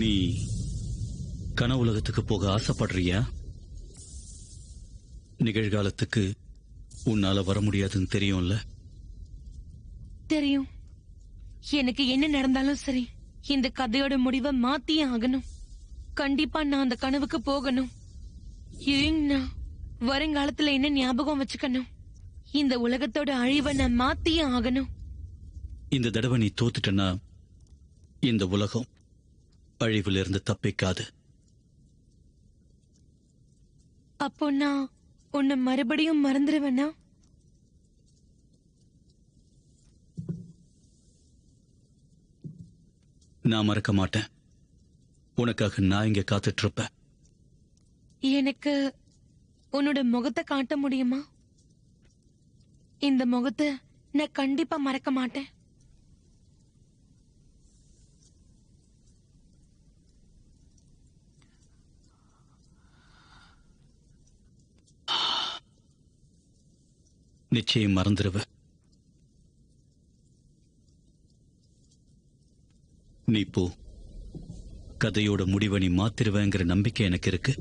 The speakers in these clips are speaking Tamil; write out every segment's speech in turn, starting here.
நீ கனவுலகத்துக்கு போக ஆசைப்படுறியா? நிகழ்காலத்துக்கு உன்னால வர முடியாதுன்னு தெரியும்ல? தெரியும். எனக்கு என்ன நடந்தாலும் சரி, இந்த கதையோட முடிவை மாத்தியே ஆகணும். கண்டிப்பா நான் அந்த கனவுக்கு போகணும். ஏன்னா வருங்காலத்துல என்ன ஞாபகம் வச்சுக்கணும், இந்த உலகத்தோட அழிவை நான் மாத்தியே ஆகணும். இந்த தடவை நீ தோத்துட்டனா இந்த உலகம் அழிவுல இருந்து தப்பிக்காது. அப்போ நான் உன்னை மறுபடியும் மறந்துடுவேனா? நான் மறக்க மாட்டேன். உனக்காக நான் இங்க காத்துட்டு இருப்பேன். எனக்கு உன்னோட முகத்தை காட்ட முடியுமா? இந்த முகத்தை நான் கண்டிப்பா மறக்க மாட்டேன். நிச்சயம் மறந்துடுவ. நீ போ. கதையோட முடிவை நீ மாத்திருவேங்கிற நம்பிக்கை எனக்கு இருக்கு.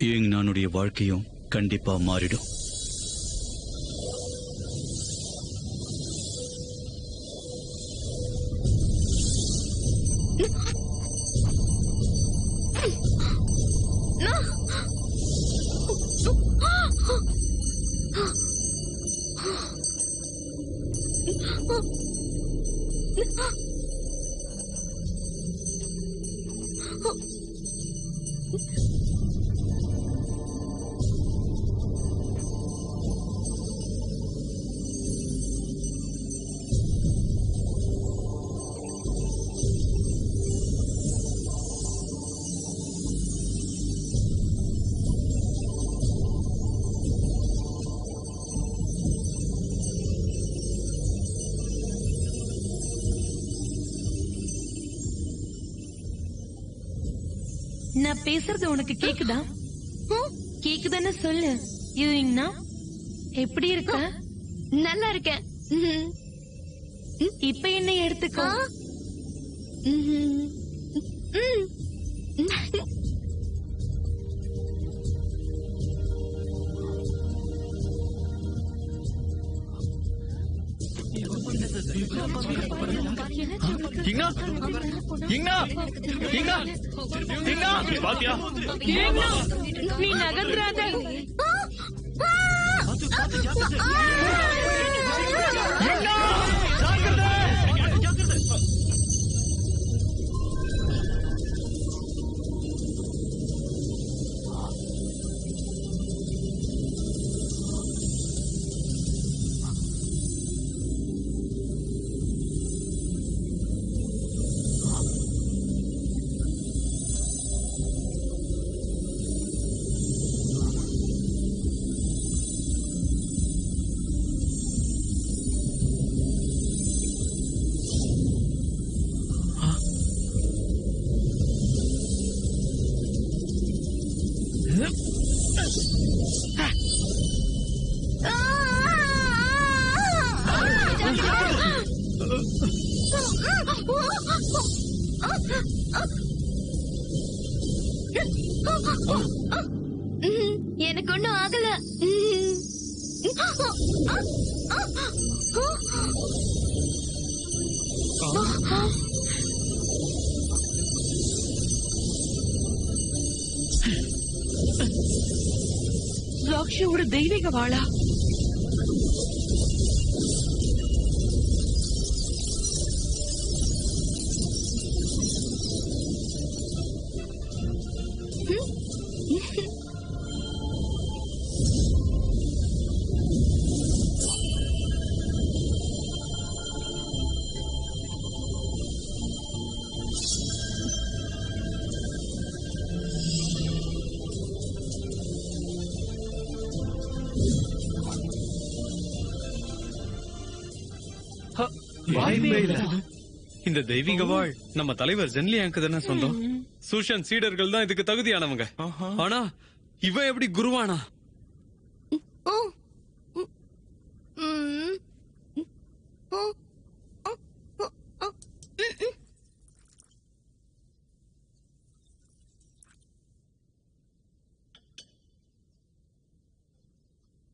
ஏங்க நானுடைய வாழ்க்கையும் கண்டிப்பா மாறிடும். நான் பேசுறது உனக்கு கேக்குதா? கேக்குதான்னு சொல்லு. யூயிங்னா எப்படி இருக்க? நல்லா இருக்கேன். இப்ப என்ன எடுத்துக்கோ. நீ நகர்றாத. எனக்கு ஒண்ணும் ஆகல. ராக்ஷியோட தெய்வீக வாளா? வாய்ப்பே இல்ல. இந்த தெய்வீக வாழ் நம்ம தலைவர் ஜென்லியாங்க்கு தானே சொந்தம். சூஷன் சீடர்கள் தான் இதுக்கு தகுதியானவங்க. ஆனா இவன் எப்படி குருவானா?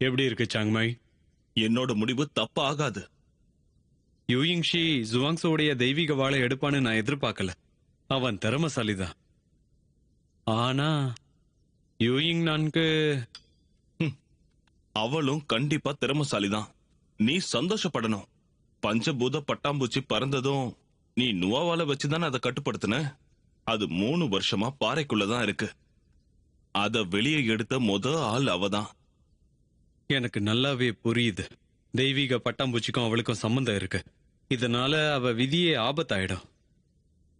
எப்படி இருக்கு சாங்மாய்? என்னோட முடிவு தப்பா ஆகாது. யூயிங்ஷி ஜுவாங்ஸோடைய தெய்வீக வாளை எடுப்பான்னு நான் எதிர்பார்க்கல. அவன் திறமசாலிதான். ஆனா யூயிங் நான்கு அவளும் கண்டிப்பா திறமசாலிதான். நீ சந்தோஷப்படணும். பஞ்சபூத பட்டாம்பூச்சி பறந்ததும் நீ நுவாவால வச்சுதானே அதை கட்டுப்படுத்தின. அது 3 வருஷமா பாறைக்குள்ளதான் இருக்கு. அத வெளியே எடுத்த ஆள் அவதான். எனக்கு நல்லாவே புரியுது. தெய்வீக பட்டாம்பூச்சிக்கும் அவளுக்கும் சம்பந்தம் இருக்கு. இதனால அவ விதியே ஆபத்தாயிடும்.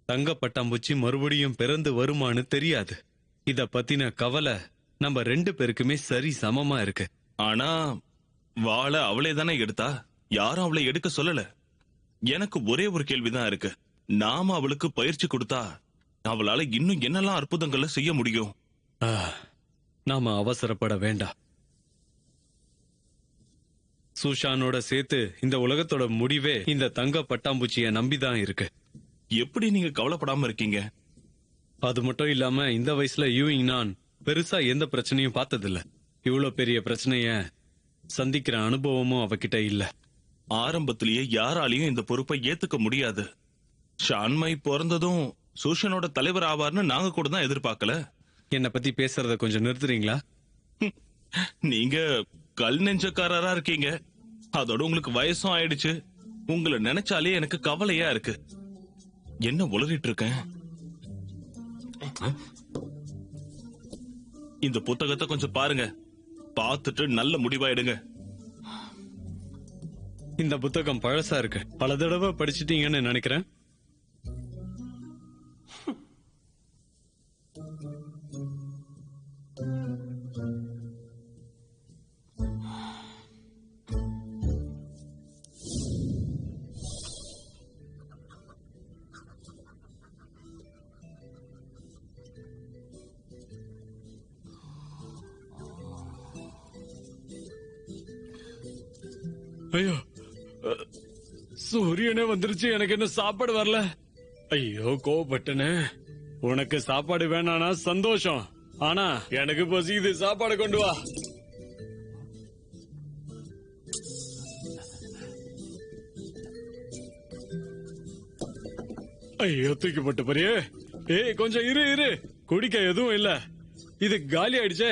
தங்க பட்டாம்பூச்சி மறுபடியும் பிறந்து வருமானு தெரியாது. இத பத்தின கவலை நம்ம 2 பேருக்குமே சரி சமமா இருக்கு. ஆனா வாளை அவளே தானே எடுத்தா. யாரும் அவளை எடுக்க சொல்லல. எனக்கு ஒரே ஒரு கேள்விதான் இருக்கு. நாம அவளுக்கு பயிற்சி கொடுத்தா அவளால இன்னும் என்னெல்லாம் அற்புதங்களை செய்ய முடியும்? நாம அவசரப்பட வேண்டாம். சூஷானோட சேர்த்து இந்த உலகத்தோட முடிவே இந்த தங்க பட்டாம்பூச்சிய நம்பிதான் இருக்கு. எப்படி நீங்க கவலைப்படாம இருக்கீங்க? அது மட்டும் இல்லாம இந்த வயசுல யூயிங் நான் பெருசா எந்த பிரச்சனையும் பார்த்ததில்ல. இவ்வளவு பெரிய பிரச்சனைய சந்திக்கிற அனுபவமும் அவகிட்ட இல்ல. ஆரம்பத்திலேயே யாராலையும் இந்த பொறுப்பை ஏத்துக்க முடியாது. ஷான்மை பிறந்ததும் சூஷனோட தலைவர் ஆவார்னு நாங்க கூட தான் எதிர்பார்க்கல. என்னை பத்தி பேசுறத கொஞ்சம் நிறுத்துறீங்களா? நீங்க கல் நெஞ்சக்காரரா இருக்கீங்க. அதோட உங்களுக்கு வயசும் ஆயிடுச்சு. உங்களை நினைச்சாலே எனக்கு கவலையா இருக்கு. என்ன உளறிட்டு இருக்கேன்? இந்த புத்தகத்தை கொஞ்சம் பாருங்க. பார்த்துட்டு நல்ல முடிவா எடுங்க. இந்த புத்தகம் பழசா இருக்கு. பல தடவை படிச்சிட்டீங்கன்னு நினைக்கிறேன். ஐயோ, சூரியனே வந்துருச்சு. எனக்கு என்ன சாப்பாடு வரல. ஐயோ, கோவப்பட்டனே. உனக்கு சாப்பாடு வேணானா சந்தோஷம். ஆனா எனக்கு பசிக்குது. சாப்பாடு கொண்டு வா. ஐயோ, தூக்கி போட்டு போறியே. ஏய், கொஞ்சம் இரு. குடிக்க எதுவும் இல்ல. இது காலி ஆயிடுச்சே.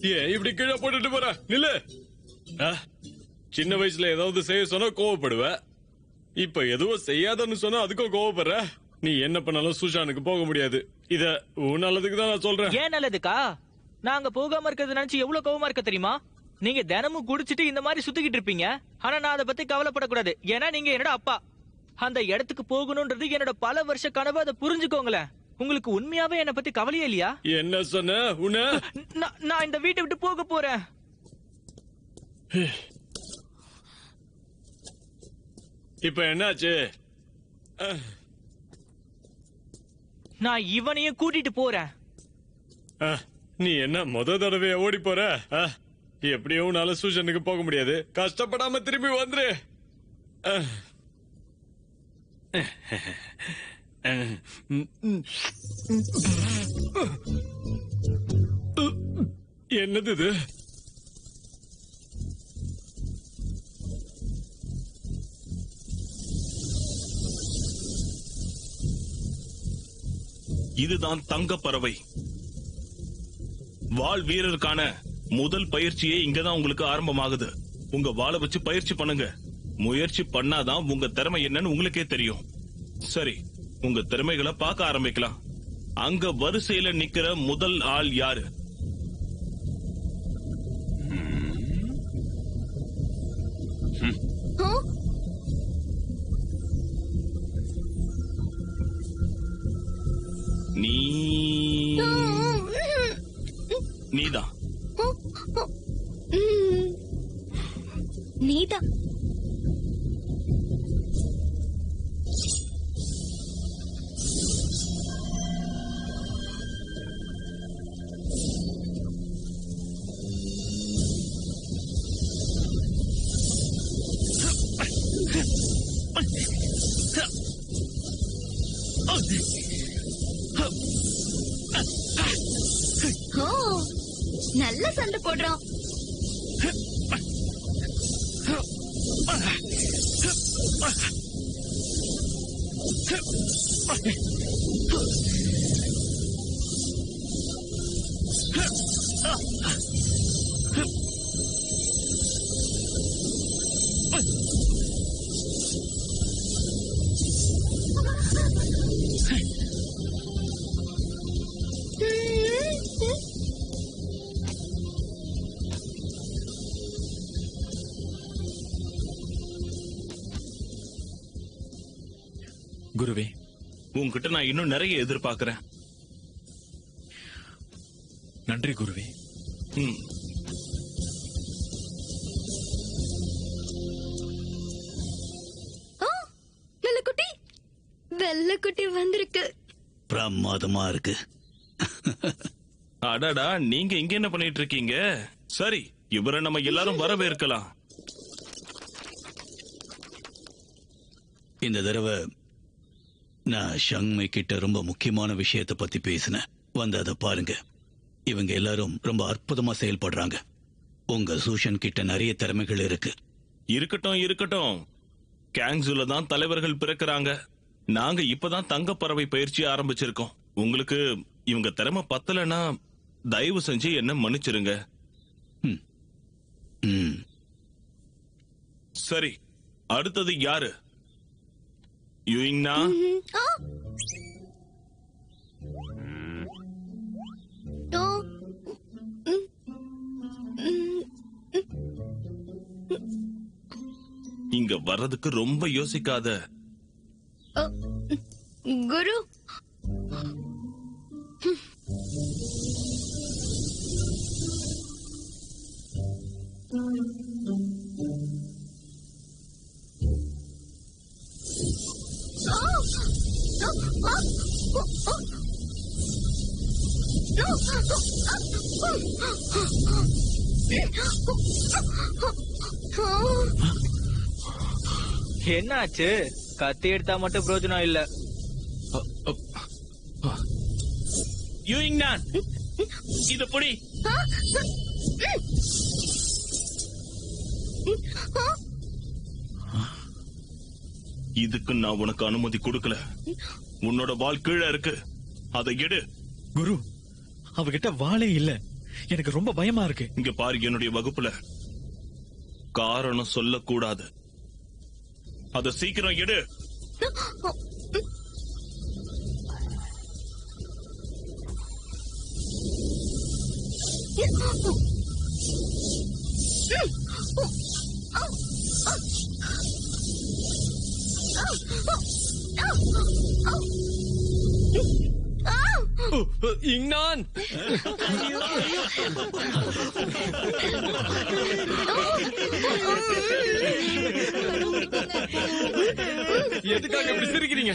ஏன் இப்படி கீழே போட்டுட்டு போற? நில்லு. சின்ன வயசுல ஏதாவது செய்ய சொன்னா கோவப்படுவ. இப்ப எதுவும் செய்யாதன்னு சொன்னா அதுக்கும் கோவப்படுற. நீ என்ன பண்ணாலும் சுஷானுக்கு போக முடியாது. இத உன் நல்லதுக்கு தான் நான் சொல்றேன். ஏன் நல்லதுக்கா? நாங்க போகாம இருக்கிறது நினைச்சு எவ்வளவு கோவமா இருக்க தெரியுமா? நீங்க தினமும் குடிச்சிட்டு இந்த மாதிரி சுத்திக்கிட்டு இருப்பீங்க. ஆனா நான் அதை பத்தி கவலைப்படக்கூடாது. ஏன்னா நீங்க என்னோட அப்பா. அந்த இடத்துக்கு போகணும்ன்றது என்னோட பல வருஷ கனவு. அதை புரிஞ்சுக்கோங்களேன். உங்களுக்கு உண்மையாவே என்ன பத்தி கவலையே இல்லையா? என்ன சொன்ன? நான் இந்த வீட்டை விட்டு போக போறேன். இப்ப என்னாச்சு? நான் இவனையும் கூட்டிட்டு போறேன். நீ என்ன தடவையா ஓடி போற? எப்படியும் உன்னால சூஷனுக்கு போக முடியாது. கஷ்டப்படாம திரும்பி வந்துரு. என்னது இது? இதுதான் தங்க பறவை. வாள் வீரருக்கான முதல் பயிற்சியே இங்கதான் உங்களுக்கு ஆரம்பமாகுது. உங்க வாளை வச்சு பயிற்சி பண்ணுங்க. முயற்சி பண்ணாதான் உங்க திறமை என்னன்னு உங்களுக்கே தெரியும். சரி, உங்க திறமைகளை பார்க்க ஆரம்பிக்கலாம். அங்க வரிசையில நிக்கிற முதல் ஆள் யாரு? நீதான். நீதான். நல்ல சண்டை போடுறோம். குருவே, உங்ககிட்ட நான் இன்னும் நிறைய எதிர்பார்க்கிறேன். நன்றி குருவே. வெள்ளக்குட்டி, வெள்ளக்குட்டி வந்திருக்கு. பிரமாதமா இருக்கு. அடடா, நீங்க இங்க என்ன பண்ணிட்டு இருக்கீங்க? சரி, இவரை நம்ம எல்லாரும் வரவேற்கலாம். இந்த தடவை நான் ஷங்மை கிட்ட ரொம்ப முக்கியமான விஷயத்தை பத்தி பேசினேன். வந்து அதை பாருங்க. இவங்க எல்லாரும் ரொம்ப அற்புதமா செயல்படுறாங்க. உங்க சூஷன் கிட்ட நிறைய திறமைகள் இருக்கு. இருக்கட்டும் இருக்கட்டும், கேங்ஸுல தான் தலைவர்கள் பிறக்கிறாங்க. நாங்க இப்பதான் தங்கப்பறவை பயிற்சி ஆரம்பிச்சிருக்கோம். உங்களுக்கு இவங்க திறமை பத்தலன்னா தயவு செஞ்சு என்ன மன்னிச்சிருங்க. சரி, அடுத்தது யாரு? யுயிங்னா. இங்க வர்றதுக்கு ரொம்ப யோசிக்காத. குரு, என்னாச்சு? கத்தி எடுத்தா மட்டும் பிரயோஜனம் இல்ல. யுயிங்னா, இது புடி. இதுக்கு நான் உனக்கு அனுமதி கொடுக்கல. உன்னோட வாள் கீழே இருக்கு, அதை எடு. குரு, அவகிட்ட வாளே இல்ல. எனக்கு ரொம்ப பயமா இருக்கு. இங்க பாரு, என்னுடைய வகுப்புல காரணம் சொல்லக்கூடாது. அத சீக்கிரம் எடு. இங்னான், எதுக்காக இப்படி சிரிக்கிறீங்க?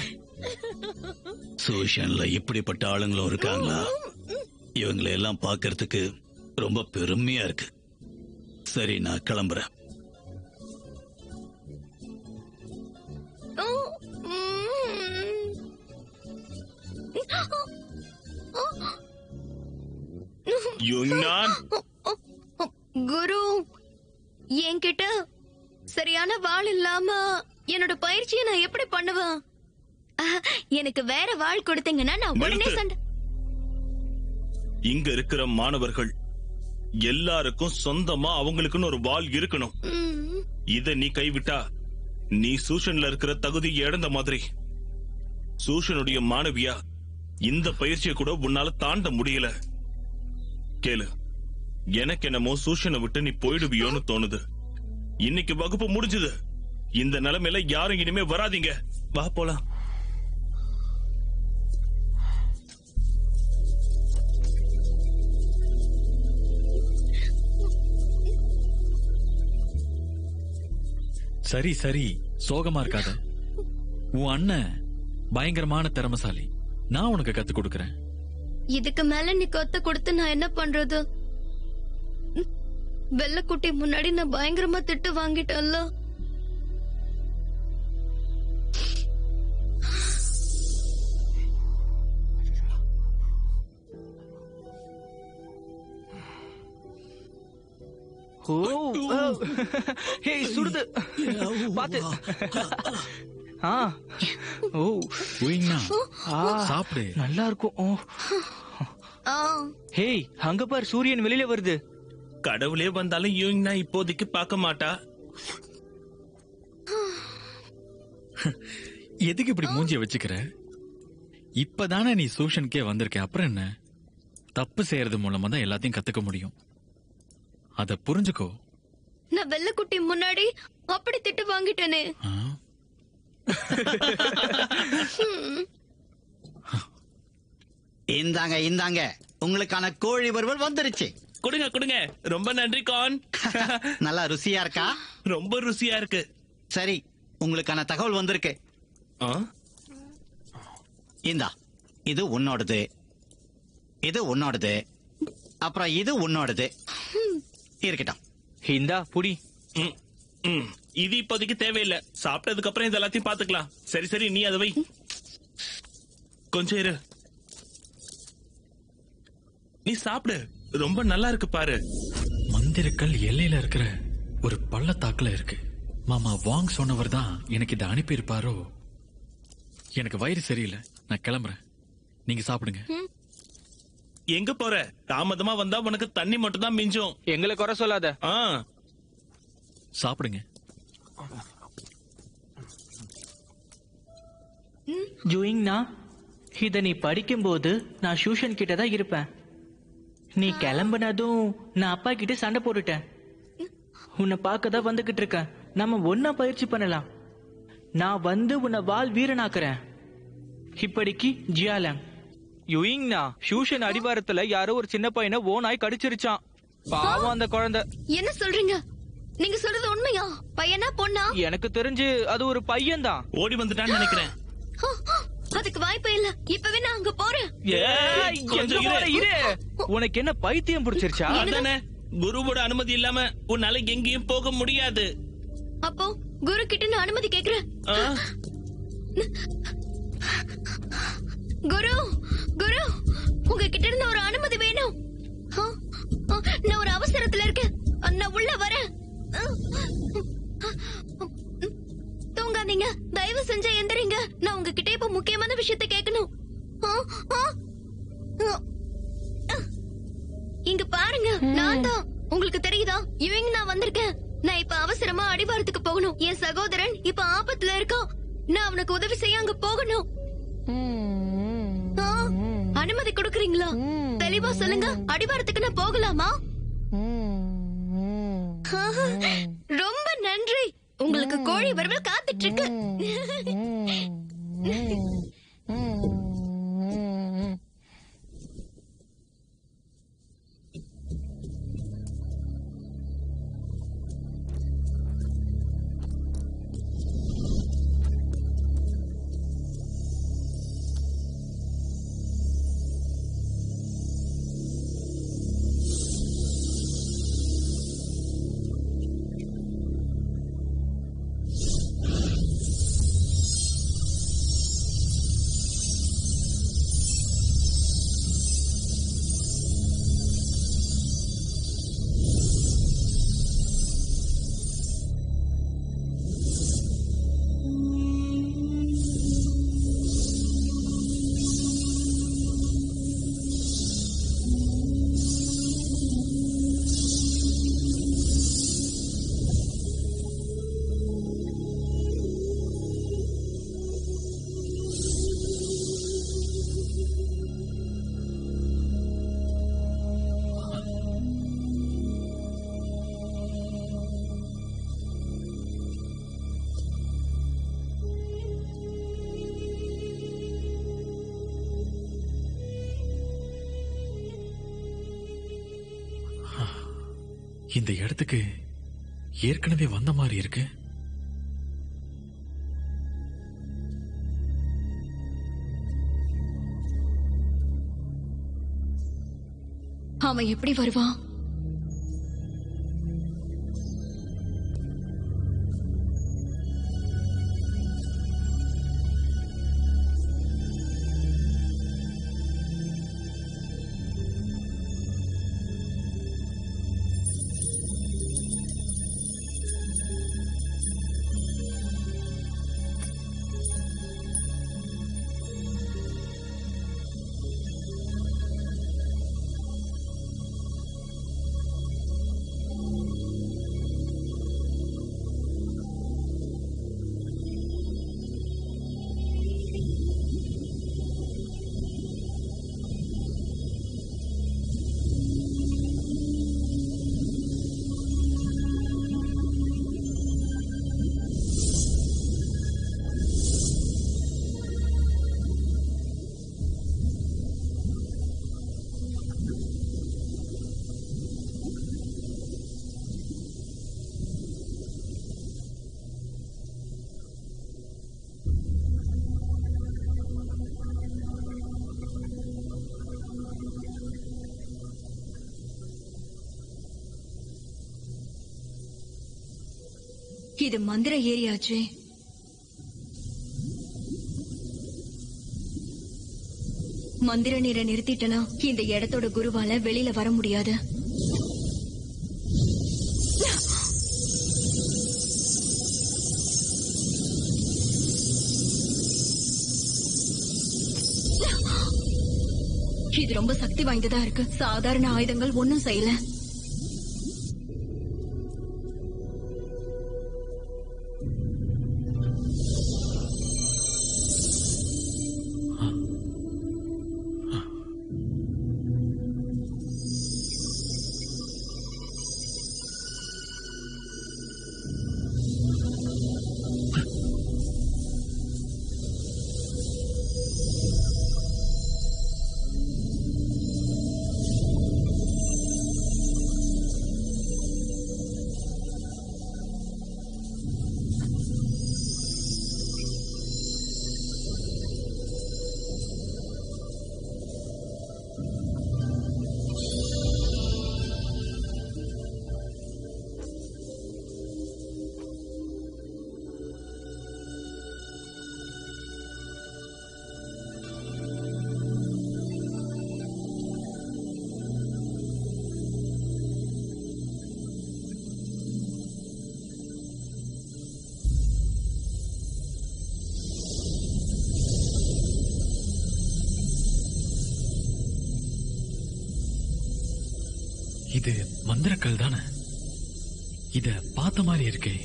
சூஷன்ல இப்படிப்பட்ட ஆளுங்களும் இருக்காங்களா? இவங்களை எல்லாம் பார்க்கறதுக்கு ரொம்ப பெருமையா இருக்கு. சரி, நான் கிளம்புறேன். யுங்னான், குரு, என்கிட்ட சரியான வாள் இல்லாம என்னோட பயிற்சியை நான் எப்படி பண்ணுவேன்? எனக்கு வேற வாள் கொடுத்தீங்கன்னா நான் உடனே நிறுத்து. சண்டை. இங்க இருக்கிற மாணவர்கள் எல்லாருக்கும் சொந்தமா அவங்களுக்குன்னு ஒரு வாள் இருக்கணும். ம், இத நீ கைவிட்டா நீ சூஷன்ல இருக்கிற தகுதி இழந்த மாதிரி. சூஷனுடைய மாணவியா இந்த பயிற்சியை கூட உன்னால தாண்ட முடியல. கேளு, எனக்கு என்னமோ சூஷனை விட்டு நீ போயிடுவியோன்னு தோணுது. இன்னைக்கு வகுப்பு முடிஞ்சது. இந்த நிலைமையில யாரும் இனிமே வராதீங்க. வா போலாம். சரி சரி, சோகமா இருக்காத. உன் அண்ணன் பயங்கரமான திறமசாலி. நான் உனக்கு கத்து கொடுக்கறேன். இதுக்கு மேல நீ கொத்த கொடுத்து நான் என்ன பண்றது? வெள்ளக்குட்டி முன்னாடி நான் பயங்கரமா திட்டு வாங்கிட்டேன்ல. ஓ, ஹே, சுடுது. பாத்து. ஆ, ஓ, உயிங்னா, ஆ, சாப்பிடு. நல்லா இருக்கும். ஓ, ஆ, ஹே, அங்க பார், சூரியன் வெளியில வருது. கடவுளே வந்தாலும் யுங்னா இப்போதைக்கு பார்க்க மாட்டா. எதுக்கு இப்படி மூஞ்சிய வச்சுக்கிற? இப்பதானே நீ சூஷனுக்கே வந்திருக்க, அப்புறம் என்ன? தப்பு செய்யறது மூலமா தான் எல்லாத்தையும் கத்துக்க முடியும். அத புரிஞ்சுக்கோ. நான் வெள்ளக்குட்டி முன்னாடி அப்படி திட்டு வாங்கிட்டேனே. ஆ? இந்தாங்க இந்தாங்க, உங்களுக்கான கோழி வறுவல் வந்துருச்சு. கொடுங்க கொடுங்க. ரொம்ப நன்றி கான். நல்லா ருசியா இருக்கா? ரொம்ப ருசியா இருக்கு. சரி, உங்களுக்கான தகவல் வந்திருக்கு. ஆ? இந்தா, இது உன்னோடது, இது உன்னோடது, அப்புறம் இது உன்னோடது. இருக்கட்டும். இந்தா புடி. ம், ம். இது இப்போதைக்கு தேவையில்லை. சாப்பிட்டதுக்கு அப்புறம் இது எல்லாத்தையும் பாத்துக்கலாம். சரி சரி, நீ அதை வை. கொஞ்சம் இரு. நீ சாப்பிடு. ரொம்ப நல்லா இருக்கு பாரு. மந்திரக்கல் எல்லையில இருக்கிற ஒரு பள்ளத்தாக்குல இருக்கு. மாமா வாங் சொன்னவர் தான் எனக்கு இதை அனுப்பியிருப்பாரோ. எனக்கு வயிறு சரியில்லை, நான் கிளம்புறேன். நீங்க சாப்பிடுங்க. எங்க போற? தாமதமா வந்தா உனக்கு தண்ணி மட்டும் தான் மிஞ்சும். எங்களை குறை சொல்லாத. ஆ, சாப்பிடுங்க. ஜூயிங்னா, இத நீ படிக்கும்போது நான் டியூஷன் கிட்ட தான் இருப்பேன். நீ கிளம்புனதும் நான் அப்பா கிட்ட சண்டை போட்டுட்டேன். உன்னை பார்க்க தான் வந்துகிட்டு இருக்கேன். நம்ம ஒன்னா பயிற்சி பண்ணலாம். நான் வந்து உன்னை வால் வீரனாக்குறேன். இப்படிக்கு ஜியாலம். யுயிங்னா, டியூஷன் அடிவாரத்துல யாரோ ஒரு சின்ன பையனை ஓனாய் கடிச்சிருச்சான். பாவம் அந்த குழந்தை. என்ன சொல்றீங்க? நீங்க சொல்றது உண்மையா? பையனா பொண்ணா? எனக்கு தெரிஞ்சு அது ஒரு பையன் தான். ஓடி வந்துட்டான்னு நினைக்கிறேன். அதுக்கு வாய்ப்பே இல்ல. இப்பவே நான் அங்க போறேன். ஏய், எங்க போற? இரு. உனக்கு என்ன பைத்தியம் பிடிச்சிருச்சா? அதானே, குருவோட அனுமதி இல்லாம உன்னால எங்கேயும் போக முடியாது. அப்போ குரு கிட்ட நான் அனுமதி கேக்குறேன். ஆ? குரு, குரு, உங்ககிட்ட இருந்து ஒரு அனுமதி வேணும். ஆ, ஆ, நான் ஒரு அவசரத்துல இருக்கேன். நான் உள்ள வரேன். தூங்காதீங்க, தயவு செஞ்சு எந்திரிங்க. நான் உங்ககிட்ட இப்ப முக்கியமான விஷயத்தை கேட்கணும். ஆ, ஆ, ஆ. இங்க பாருங்க, நான் தான். உங்களுக்கு தெரியுதா? இவங்க நான் வந்திருக்கேன். நான் இப்ப அவசரமா அடிவாரத்துக்கு போகணும். என் சகோதரன் இப்ப ஆபத்துல இருக்கான். நான் அவனுக்கு உதவி செய்ய அங்க போகணும். ஆ, அனுமதி கொடுக்கறீங்களா? தெளிவா சொல்லுங்க. அடிவாரத்துக்கு நான் போகலாமா? ரொம்ப நன்றி. உங்களுக்கு கோழி வறுவல் காத்துட்டு இருக்கு. இந்த இடத்துக்கு ஏற்கனவே வந்த மாதிரி இருக்கு. அவன் எப்படி வருவான்? இது மந்திர ஏரியாச்சே. மந்திர நீரை நிறுத்திட்டனா இந்த இடத்தோட குருவால வெளியில வர முடியாது. இது ரொம்ப சக்தி வாய்ந்ததா இருக்கு. சாதாரண ஆயுதங்கள் ஒன்னும் செய்யல. இது மந்திரக்கல் தானே? இத பார்த்த மாதிரி இருக்கே.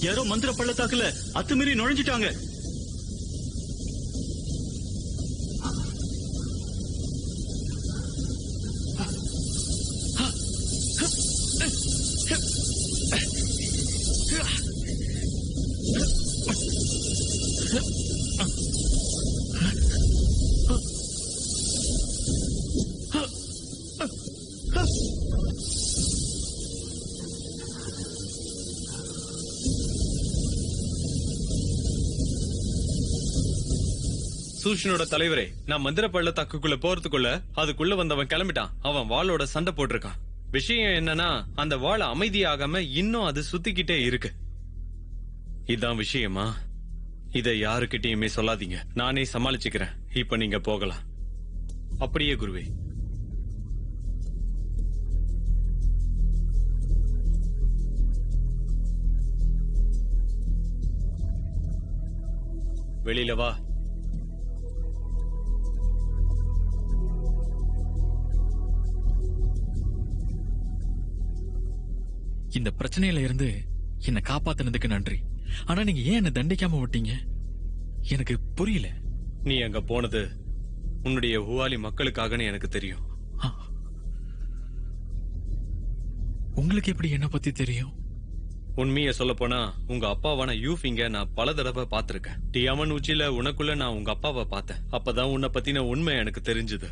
யாரோ மந்திர பள்ளத்தாக்குல அத்துமீறி நுழைஞ்சிட்டாங்க. சூஷனோட தலைவரே, நான் மந்திர பள்ளத்தாக்குள்ள போறதுக்குள்ள அதுக்குள்ள வந்தவன் கிளம்பிட்டான். அவன் வாளோட சண்டை போட்டிருக்கான். விஷயம் என்னன்னா, அந்த வாள் அமைதியாகாம இன்னும் அது சுத்திக்கிட்டே இருக்கு. இதான் விஷயமா? இத யாருக்கிட்டயுமே சொல்லாதீங்க. நானே சமாளிச்சுக்கிறேன். இப்ப நீங்க போகலாம். அப்படியே குருவே. வெளியில வா. இந்த பிரச்சனையில இருந்து என்ன காப்பாத்தினதுக்கு நன்றி. ஆனா நீங்க ஏன் என்ன தண்டிக்காம விட்டீங்க? எனக்கு புரியல. நீ அங்க போனது உன்னுடைய ஹுவாலி மக்களுக்காகன்னு எனக்கு தெரியும். உங்களுக்கு எப்படி என்ன பத்தி தெரியும்? உண்மையை சொல்ல போனா, உங்க அப்பாவான யூஃபிங்க நான் பல தடவை பாத்திருக்கேன். டியாமன் உச்சில உனக்குள்ள நான் உங்க அப்பாவை பார்த்தேன். அப்பதான் உன்னை பத்தின உண்மை எனக்கு தெரிஞ்சது.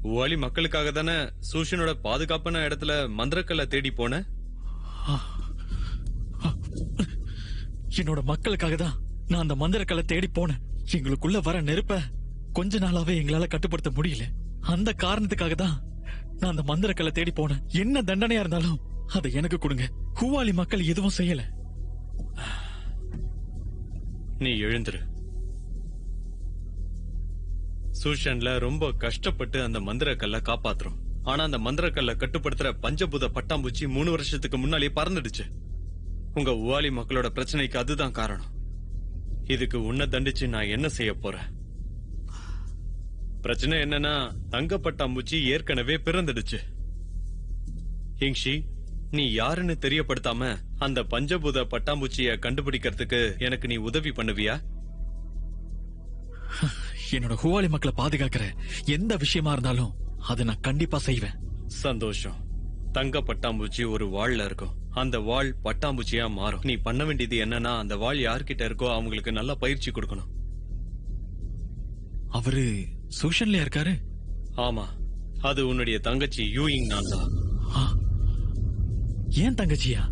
ஹுவாலி மக்களுக்காக தானே சூஷனோட பாதுகாப்பான இடத்துல மந்திரக்கல்ல தேடி போன? என்னோட மக்களுக்காக தான் நான் அந்த மந்திரக்கல்லை தேடி போனேன். எங்களுக்குள்ள வர நெருப்ப கொஞ்ச நாளாவே எங்களால கட்டுப்படுத்த முடியல. அந்த காரணத்துக்காக தான் நான் அந்த மந்திரக்கல்லை தேடி போனேன். என்ன தண்டனையா இருந்தாலும் அதை எனக்கு கொடுங்க. ஹுவாலி மக்கள் எதுவும் செய்யல. நீ எழுந்துரு. சூஷன்ல ரொம்ப கஷ்டப்பட்டு அந்த மந்திரக்கல்ல காப்பாத்துறோம். ஆனா அந்த மந்திரக்கல்ல கட்டுப்படுத்துற பஞ்சபூத பட்டாம்பூச்சி 3 வருஷத்துக்கு முன்னாலே பறந்துடுச்சு. உங்க ஹுவாலி மக்களோட பிரச்சனைக்கு அதுதான் காரணம். இதுக்கு உன்னை தண்டிச்சு நான் என்ன செய்ய போறேன்? பிரச்சனை என்னன்னா, தங்க பட்டாம்பூச்சி ஏற்கனவே பிறந்துடுச்சு. ஹிங்ஷி, நீ யாருன்னு தெரியப்படுத்தாம அந்த பஞ்சபூத பட்டாம்பூச்சிய கண்டுபிடிக்கிறதுக்கு எனக்கு நீ உதவி பண்ணுவியா? என்னோட ஹுவாலி மக்களை பாதுகாக்கிற எந்த விஷயமா இருந்தாலும் அதை நான் கண்டிப்பா செய்வேன். சந்தோஷம். தங்க பட்டாம்பூச்சி ஒரு வாள்ல இருக்கும். அந்த வாள் பட்டாம்பூச்சியா மாறும். நீ பண்ண வேண்டியது என்னன்னா, அந்த வாள் யார்கிட்ட இருக்கோ அவங்களுக்கு நல்லா பயிற்சி கொடுக்கணும். அவரு சூஷன்ல இருக்காரு? ஆமா, அது உன்னுடைய தங்கச்சி யூயிங் நான் தான். ஏன் தங்கச்சியா?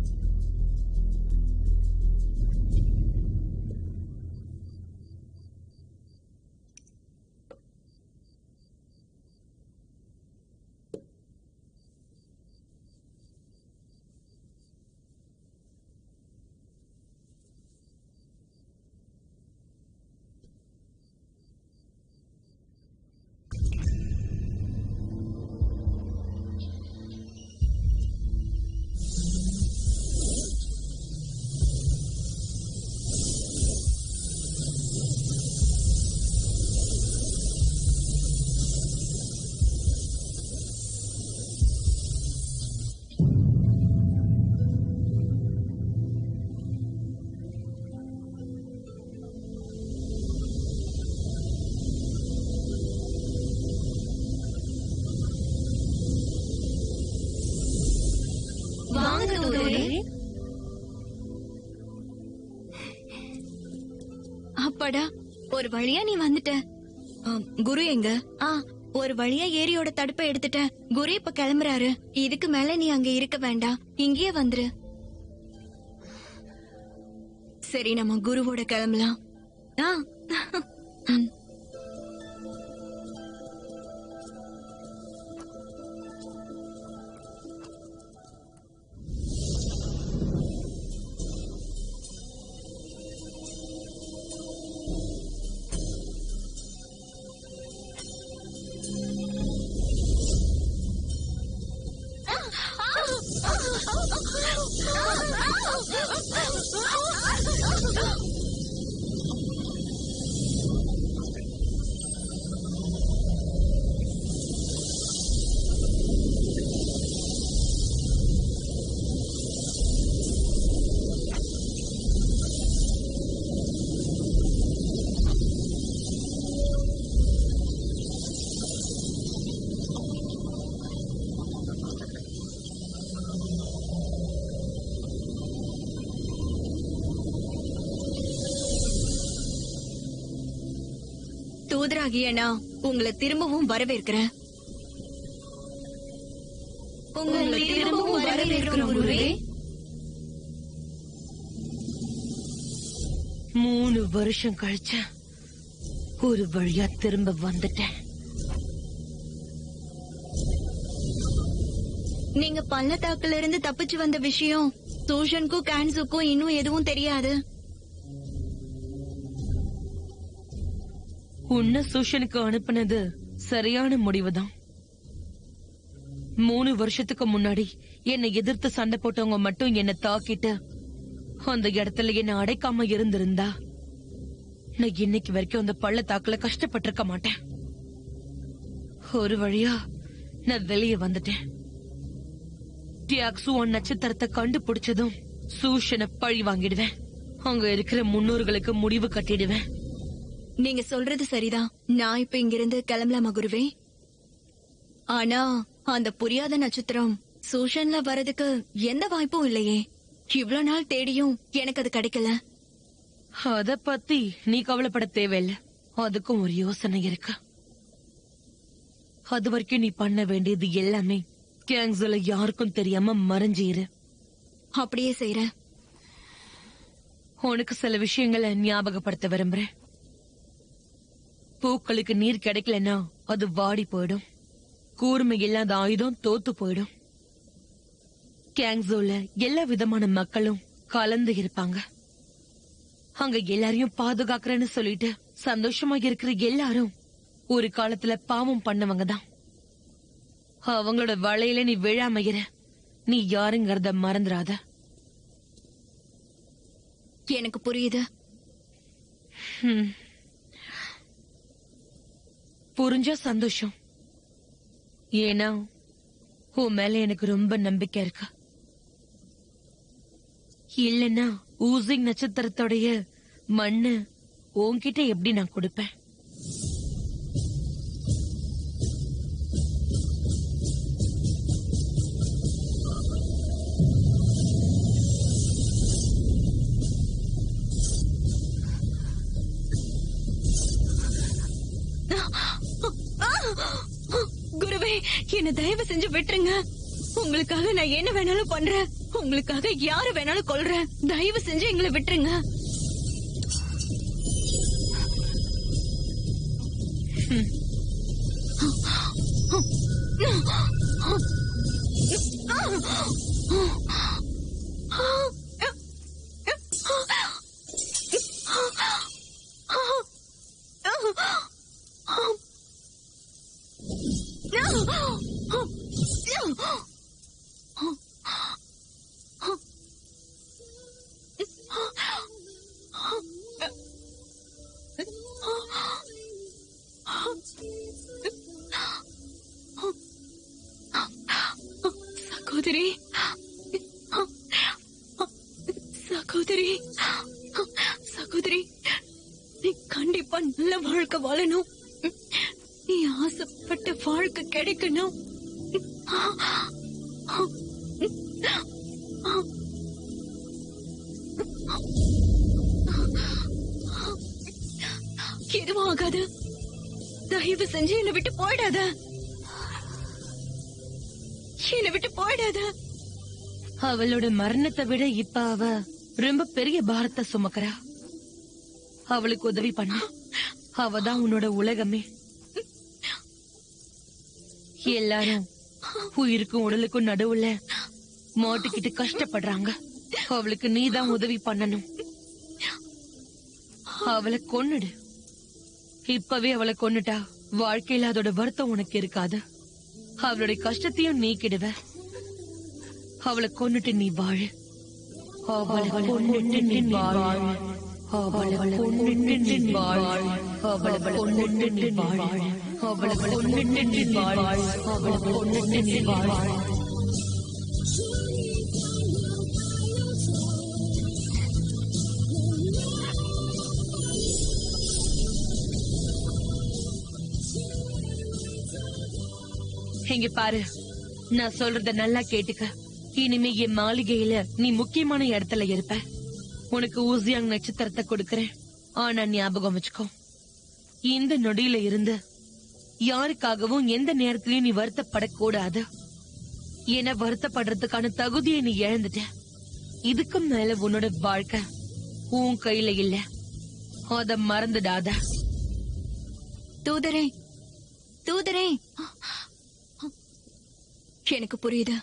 அப்பாடா, ஒரு வழியா நீ வந்துட்ட. குரு எங்க? ஒரு வழியா ஏரியோட தடுப்பை எடுத்துட்ட. குரு இப்ப கிளம்புறாரு. இதுக்கு மேல நீ அங்க இருக்க வேண்டாம், இங்கேயே வந்துரு. சரி, நம்ம குருவோட கிளம்பலாம். தூதராகிய நான் உங்களை திரும்பவும் வரவேற்கிறேன். உங்களை திரும்பவும் வரவேற்கிறோம் குருவே. 3 வருஷம் கழிச்சு ஒரு வழியா திரும்ப வந்துட்டேன். நீங்க பள்ளத்தாக்குல இருந்து தப்பிச்சு வந்த விஷயம் சூஷனுக்கும் கேன்சுக்கும் இன்னும் எதுவும் தெரியாது. உன்ன சூஷனுக்கு அனுப்புனது சரியான முடிவுதான். 3 வருஷத்துக்கு முன்னாடி என்னை எதிர்த்து சண்டை போட்டவங்க மட்டும் என்ன தாக்கிட்டு அந்த இடத்துல என்ன அடைக்காம இருந்திருந்தா நான் இன்னைக்கு வரைக்கும் அந்த பள்ளத்தாக்குல கஷ்டப்பட்டிருக்க மாட்டேன். ஒரு வழியா நான் வெளியே வந்துட்டேன். டியாக்ஸுவான் நட்சத்திரத்தை கண்டுபிடிச்சதும் சூஷனை பழி வாங்கிடுவேன். அங்க இருக்கிற முன்னோர்களுக்கு முடிவு கட்டிடுவேன். நீங்க சொல்றது சரிதான். நான் இப்ப இங்கிருந்து கிளம்பலாமா குருவே? ஆனா அந்த புரியாத நட்சத்திரம் சூஷன்ல வரதுக்கு எந்த வாய்ப்பும் இல்லையே. இவ்ளோ நாள் தேடியும் எனக்கு அது கிடைக்கல. அத பத்தி நீ கவலைப்பட தேவையில்ல. அதுக்கும் ஒரு யோசனை இருக்கு. அது வரைக்கும் நீ பண்ண வேண்டியது எல்லாமே கேங்ஸ்ல யாருக்கும் தெரியாம மறைஞ்சிரு. அப்படியே செய்றேன். உனக்கு சில விஷயங்களை ஞாபகப்படுத்த விரும்புறேன். பூக்களுக்கு நீர் கிடைக்கலன்னா அது வாடி போயிடும். கூர்மை இல்லாத ஆயுதம் தோத்து போயிடும். கேங்ஸோல எல்லா விதமான மக்களும் கலந்து இருப்பாங்க. அங்க எல்லாரையும் பாதுகாக்கிறேன்னு சொல்லிட்டு சந்தோஷமா இருக்கிற எல்லாரும் ஒரு காலத்துல பாவம் பண்ணவங்க தான். அவங்களோட வலையில நீ விழாமையிற. நீ யாருங்கிறத மறந்துடாத. எனக்கு புரியுது. புரிஞ்சா சந்தோஷம். ஏன்னா உன் மேல எனக்கு ரொம்ப நம்பிக்கை இருக்கு. இல்லன்னா ஊசிங் நட்சத்திரத்தோடைய மண்ணு உன்கிட்ட எப்படி நான் கொடுப்பேன்? குருவே, என்ன தயவு செஞ்சு விட்டுருங்க. உங்களுக்காக நான் என்ன வேணாலும் பண்றேன். உங்களுக்காக யாரு வேணாலும் கொல்றேன். தயவு செஞ்சு எங்களை விட்டுருங்க. சகோதரி, சகோதரி, சகோதரி, நீ கண்டிப்பா நல்ல வாழ்க்கை வாழணும். நீ ஆசைப்பட்ட வாழ்க்கை கிடைக்கணும். எதுவும் ஆகாது. தயவு செஞ்சு என்னை விட்டு போயிடாத. என்னை விட்டு போயிடாத. அவளோட மரணத்தை விட இப்ப அவ ரொம்ப பெரிய பாரத்தை சுமக்கிறா. அவளுக்கு உதவி பண்ண. அவதான் உன்னோட உலகமே. எல்லாரும் உயிருக்கும் உடலுக்கும் நடுவுல மாட்டிக்கிட்டு கஷ்டப்படுறாங்க. அவளுக்கு நீதான் உதவி பண்ணணும். அவளை கொன்னுடு. இப்பவே அவளை கொன்னுட்டா வாழ்க்கையில அதோட வருத்தம் உனக்கு இருக்காது. அவளுடைய கஷ்டத்தையும் நீக்கிடுவ. அவளை கொன்னுட்டு நீ வாழு. அவளை கொன்னுட்டு நீ வாழு. அவளை கொன்னுட்டு நீ வாழு. அவளை கொன்னுட்டு நீ வாழு. அவளை கொன்னுட்டு நீ வாழு. அவளை கொன்னுட்டு நீ வாழு. இங்க பாரு, நான் சொல்றத நல்லா கேட்டுக்க. இனிமே என் மாளிகையில நீ முக்கியமான இடத்துல இருப்ப. உனக்கு ஊசியாங் நட்சத்திரத்தை கொடுக்கறேன். ஆனா ஞாபகம் வச்சுக்கோ, இந்த நொடியில இருந்து யாருக்காகவும் எந்த நேரத்திலயும் நீ வருத்தப்படக்கூடாது. என வருத்தப்படுறதுக்கான தகுதியை நீ இழந்துட்ட. இதுக்கு மேல உன்னோட வாழ்க்கை உன் கையில இல்ல. அத மறந்துடாத. தூதரே தூதரே, எனக்கு புரியுது.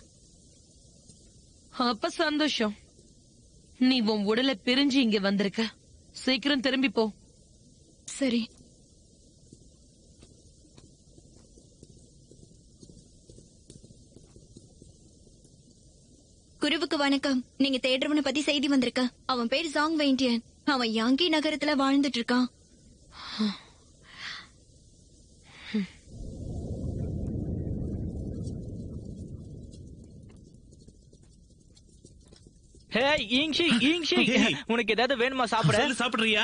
அப்ப சந்தோஷம். நீ உன் உடலை பிரிஞ்சு இங்க வந்திருக்க. சீக்கிரம் திரும்பி போ. சரி. குருவுக்கு வணக்கம். நீங்க தேடுறவனை பத்தி செய்தி வந்திருக்க. அவன் பேர் ஜாங் வெயின்டியன். அவன் யாங்கி நகரத்துல வாழ்ந்துட்டு இருக்கான். ஹே ஈங்ஷி ஈங்ஷி, உனக்கு ஏதாவது வேணுமா சாப்பிட? சொல்லு, சாப்பிடுறியா?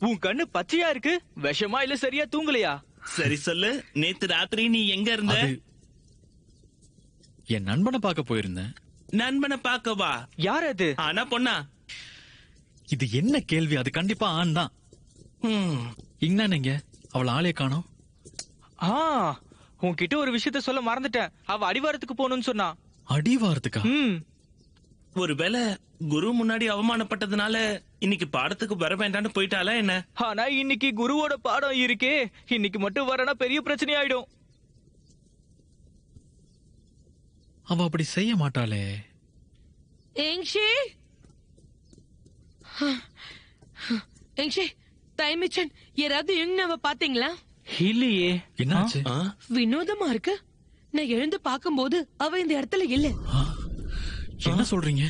உன் கண்ணு பச்சையா இருக்கு. விஷமா இல்ல சரியா தூங்கலையா? சரி சொல்லு, நேத்து ராத்திரி நீ எங்க இருந்த? அது என் நண்பனை பார்க்க போயிருந்தேன். நண்பனை பார்க்கவா? யார் அது? ஆனா பொண்ணா? இது என்ன கேள்வி? அது கண்டிப்பா ஆண் தான். இங்க அவள் ஆளே காணோம். உன்கிட்ட ஒரு விஷயத்த சொல்ல மறந்துட்டேன். அவ அடிவாரத்துக்கு போகணும்னு சொன்னா. அடிவாரத்துக்கா? ஒருவேளை குரு முன்னாடி அவமானப்பட்டதுனால இன்னைக்கு பாடத்துக்கு வர வேண்டாம்னு போயிட்டாளா என்ன? ஆனா இன்னைக்கு குருவோட பாடம் இருக்கே. இன்னைக்கு மட்டும் வரனா பெரிய பிரச்சனை ஆயிடும். அவ அப்படி செய்ய மாட்டாளே. எங்ஷி எங்ஷி, டைமிச்சன், யாராவது யுங்னாவை பாத்தீங்களா? இல்லையே. என்னாச்சு? வினோதமா இருக்கு. நான் எழுந்து பாக்கும்போது அவ இந்த இடத்துல இல்ல. என்ன சொல்றீங்க?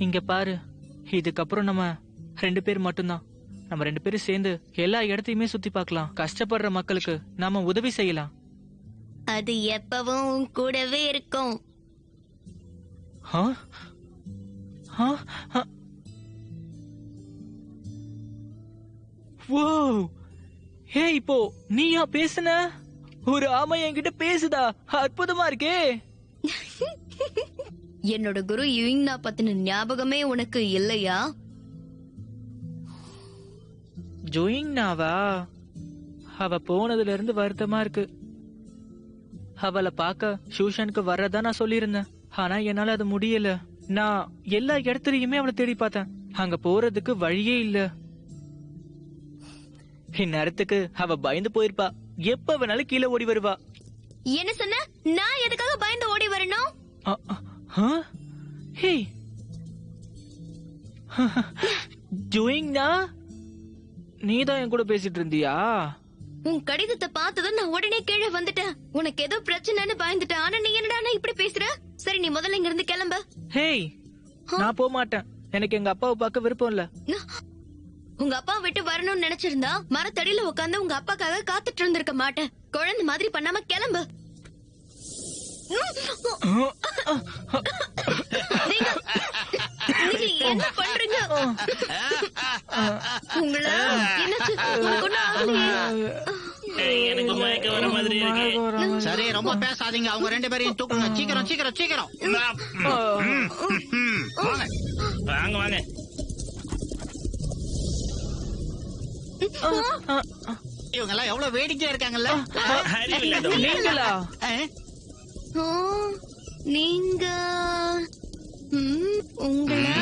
இங்க பாரு, இதுக்கப்புறம் நம்ம 2 பேர் மட்டும்தான். நம்ம 2 பேரும் சேர்ந்து எல்லா இடத்தையுமே சுத்தி பார்க்கலாம். கஷ்டப்படுற மக்களுக்கு நாம உதவி செய்யலாம். அது எப்பவும் உன் கூடவே இருக்கும். இப்போ நீயா பேசுன? ஒரு ஆமை என்கிட்ட பேசுதா? அற்புதமா இருக்கே. என்னோட குரு யுயிங்னா பத்தின ஞாபகமே உனக்கு இல்லையா? ஜோயிங்னாவா? அவ போனதுல இருந்து வருத்தமா இருக்கு. அவளை பார்க்க ஷூஷனுக்கு வர்றதா நான் சொல்லியிருந்தேன். ஆனா என்னால அது முடியல. நான் எல்லா இடத்துலயுமே அவளை தேடி பார்த்தேன். அங்க போறதுக்கு வழியே இல்ல. இந்நேரத்துக்கு அவ பயந்து போயிருப்பா. எப்ப வேணாலும் கீழே ஓடி வருவா. என்ன சொன்ன? நான் எதுக்காக பயந்து ஓடி வரணும்? ஜோயிங்னா, நீதான் என் கூட பேசிட்டு இருந்தியா? உன் கடிதத்தை பார்த்ததும் நான் உடனே கீழே வந்துட்டேன். உனக்கு ஏதோ பிரச்சனைன்னு பயந்துட்டேன். ஆனா நீ என்னடா இப்படி பேசுற? சரி, நீ முதல்ல இங்க இருந்து கிளம்ப. ஹேய், நான் போக மாட்டேன். எனக்கு எங்க அப்பாவை பார்க்க விருப்பம் இல்ல. உங்க அப்பா விட்டு வரணும்னு நினைச்சிருந்தா மரத்தடியில உட்காந்து உங்க அப்பாக்காக காத்துட்டு இருந்திருக்க மாட்டேன். குழந்தை மாதிரி பண்ணாம கிளம்பு. நீங்க என்ன பண்றீங்க? உங்களை என்னாச்சு? உனக்கு ஒண்ணும் ஆகலையே? எனக்கு மயக்க வர மாதிரி இருக்கு. சரி, ரொம்ப பேசாதீங்க. அவங்க 2 பேரையும் தூக்குங்க. சீக்கிரம் சீக்கிரம் சீக்கிரம் வாங்க வாங்க. இவங்க எல்லாம் எவ்வளவு வேடிக்கையா இருக்காங்கல்ல. நீங்களா? நீங்க உங்களா?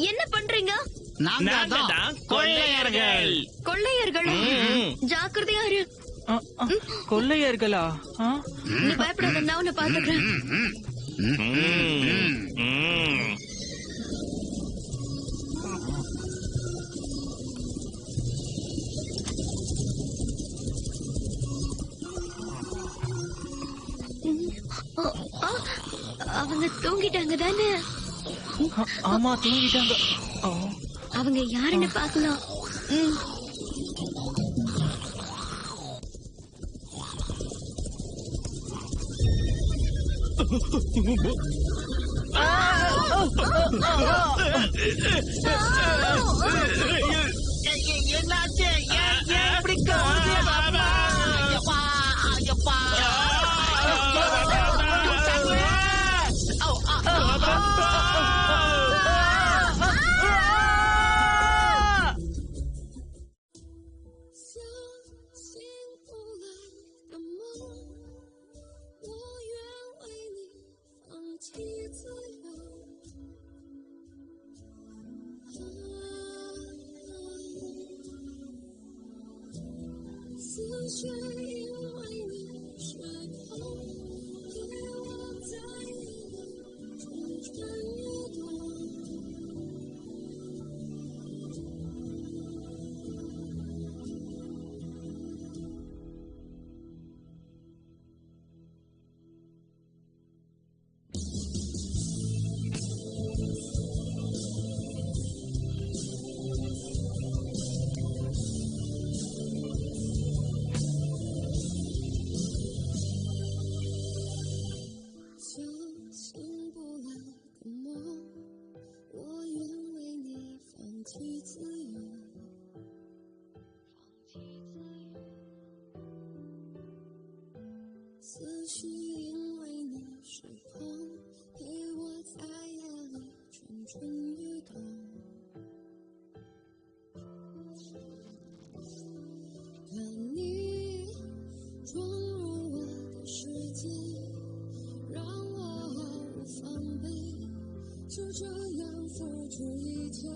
என்ன பண்றீங்க? நாங்க தான் கொள்ளையர்கள். கொள்ளையர்கள்? ஜாக்கிரதையா இரு. கொள்ளையர்களா? நீ பயப்படாத, நான் உன்னை பாத்துக்கிறேன். அவங்க தூங்கிட்டாங்க தானே? ஆமா, தூங்கிட்டாங்க. அவங்க யாருன்னு பாக்கலாம். என்னாச்சு? 思绪因为你时光陪我在夜里蠢蠢欲动，看你闯入我的世界，让我毫无防备，就这样付出一切。